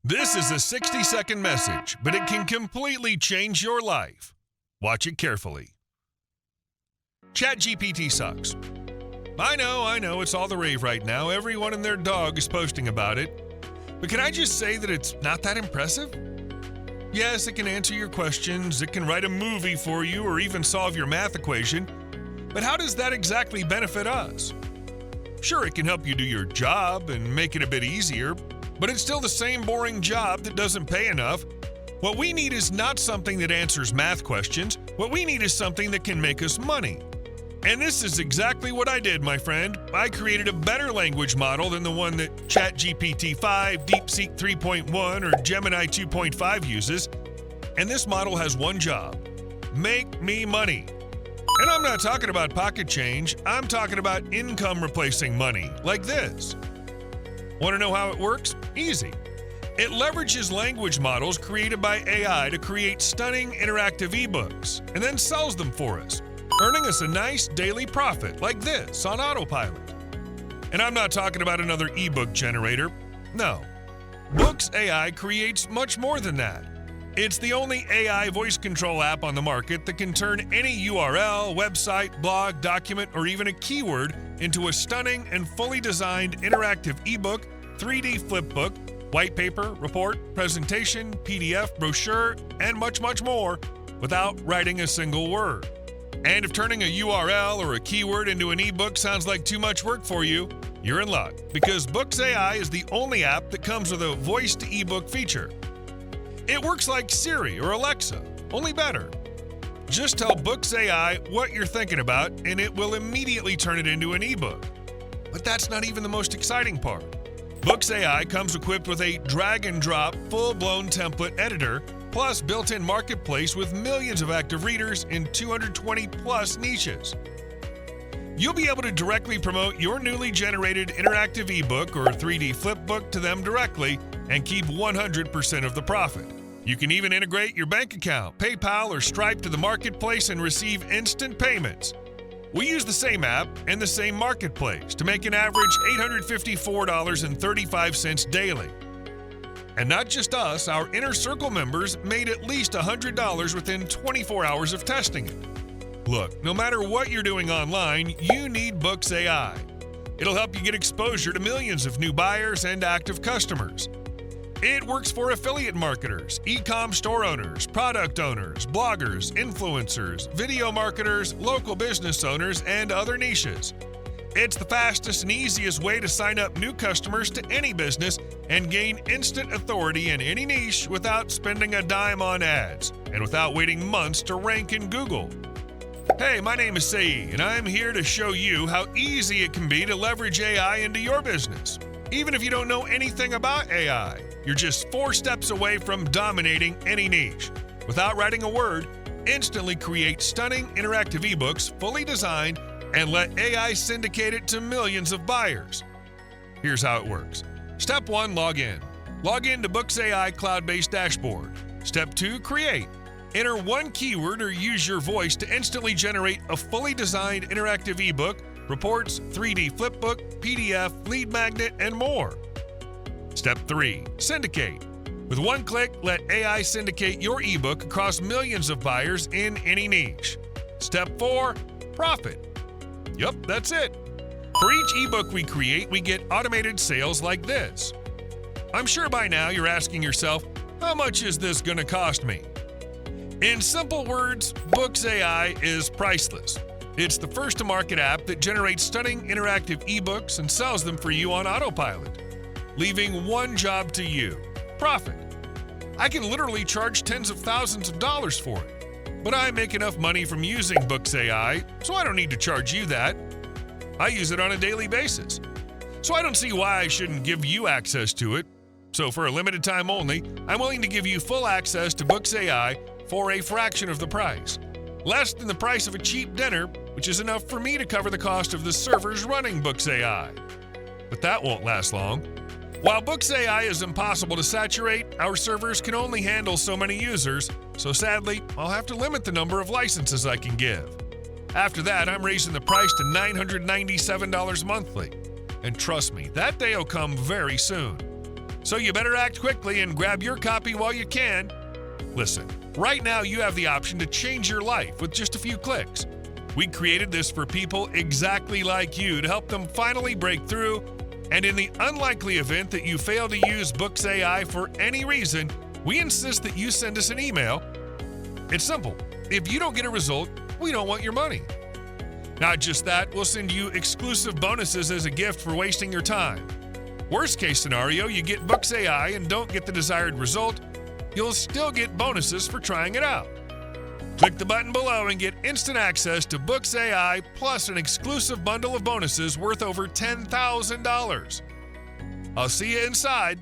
This is a 60-second message, but it can completely change your life. Watch it carefully. ChatGPT sucks. I know, it's all the rave right now. Everyone and their dog is posting about it. But can I just say that it's not that impressive? Yes, it can answer your questions, it can write a movie for you, or even solve your math equation. But how does that exactly benefit us? Sure, it can help you do your job and make it a bit easier, but it's still the same boring job that doesn't pay enough. What we need is not something that answers math questions. What we need is something that can make us money. And this is exactly what I did, my friend. I created a better language model than the one that ChatGPT 5, DeepSeek 3.1, or Gemini 2.5 uses. And this model has one job: make me money. And I'm not talking about pocket change. I'm talking about income replacing money, like this. Want to know how it works? Easy. It leverages language models created by AI to create stunning interactive ebooks and then sells them for us, earning us a nice daily profit like this on autopilot. And I'm not talking about another ebook generator. No. Bookz AI creates much more than that. It's the only AI voice control app on the market that can turn any URL, website, blog, document, or even a keyword into a stunning and fully designed interactive ebook, 3D flipbook, white paper, report, presentation, PDF, brochure, and much, much more without writing a single word. And if turning a URL or a keyword into an ebook sounds like too much work for you, you're in luck, because Bookz AI is the only app that comes with a voice-to-ebook feature. It works like Siri or Alexa, only better. Just tell Bookz AI what you're thinking about, and it will immediately turn it into an ebook. But that's not even the most exciting part. Bookz AI comes equipped with a drag-and-drop, full-blown template editor, plus built-in marketplace with millions of active readers in 220-plus niches. You'll be able to directly promote your newly generated interactive ebook or 3D flipbook to them directly and keep 100% of the profit. You can even integrate your bank account, PayPal, or Stripe to the marketplace and receive instant payments. We use the same app and the same marketplace to make an average $854.35 daily. And not just us, our Inner Circle members made at least $100 within 24 hours of testing it. Look, no matter what you're doing online, you need Bookz AI. It'll help you get exposure to millions of new buyers and active customers. It works for affiliate marketers, e-com store owners, product owners, bloggers, influencers, video marketers, local business owners, and other niches. It's the fastest and easiest way to sign up new customers to any business and gain instant authority in any niche without spending a dime on ads and without waiting months to rank in Google. Hey, my name is Saeed, and I'm here to show you how easy it can be to leverage AI into your business. Even if you don't know anything about AI, you're just 4 steps away from dominating any niche. Without writing a word, instantly create stunning interactive ebooks fully designed and let AI syndicate it to millions of buyers. Here's how it works. Step 1, log in. Log in to Bookz AI cloud-based dashboard. Step 2, create. Enter one keyword or use your voice to instantly generate a fully designed interactive ebook, reports, 3D flipbook, PDF, lead magnet, and more. Step 3, syndicate. With one click, let AI syndicate your ebook across millions of buyers in any niche. Step 4, profit. Yup, that's it. For each ebook we create, we get automated sales like this. I'm sure by now you're asking yourself, how much is this going to cost me? In simple words, Bookz AI is priceless. It's the first-to-market app that generates stunning interactive ebooks and sells them for you on autopilot, leaving one job to you: profit. I can literally charge tens of thousands of dollars for it, but I make enough money from using Bookz AI, so I don't need to charge you that. I use it on a daily basis, so I don't see why I shouldn't give you access to it. So for a limited time only, I'm willing to give you full access to Bookz AI for a fraction of the price. Less than the price of a cheap dinner, which is enough for me to cover the cost of the servers running Bookz AI. But that won't last long. While Bookz AI is impossible to saturate, our servers can only handle so many users, so sadly, I'll have to limit the number of licenses I can give. After that, I'm raising the price to $997 monthly. And trust me, that day will come very soon. So you better act quickly and grab your copy while you can. Listen, right now you have the option to change your life with just a few clicks. We created this for people exactly like you to help them finally break through. And in the unlikely event that you fail to use Bookz AI for any reason, we insist that you send us an email. It's simple. If you don't get a result, we don't want your money. Not just that, we'll send you exclusive bonuses as a gift for wasting your time. Worst case scenario, you get Bookz AI and don't get the desired result, you'll still get bonuses for trying it out. Click the button below and get instant access to Bookz AI plus an exclusive bundle of bonuses worth over $10,000. I'll see you inside.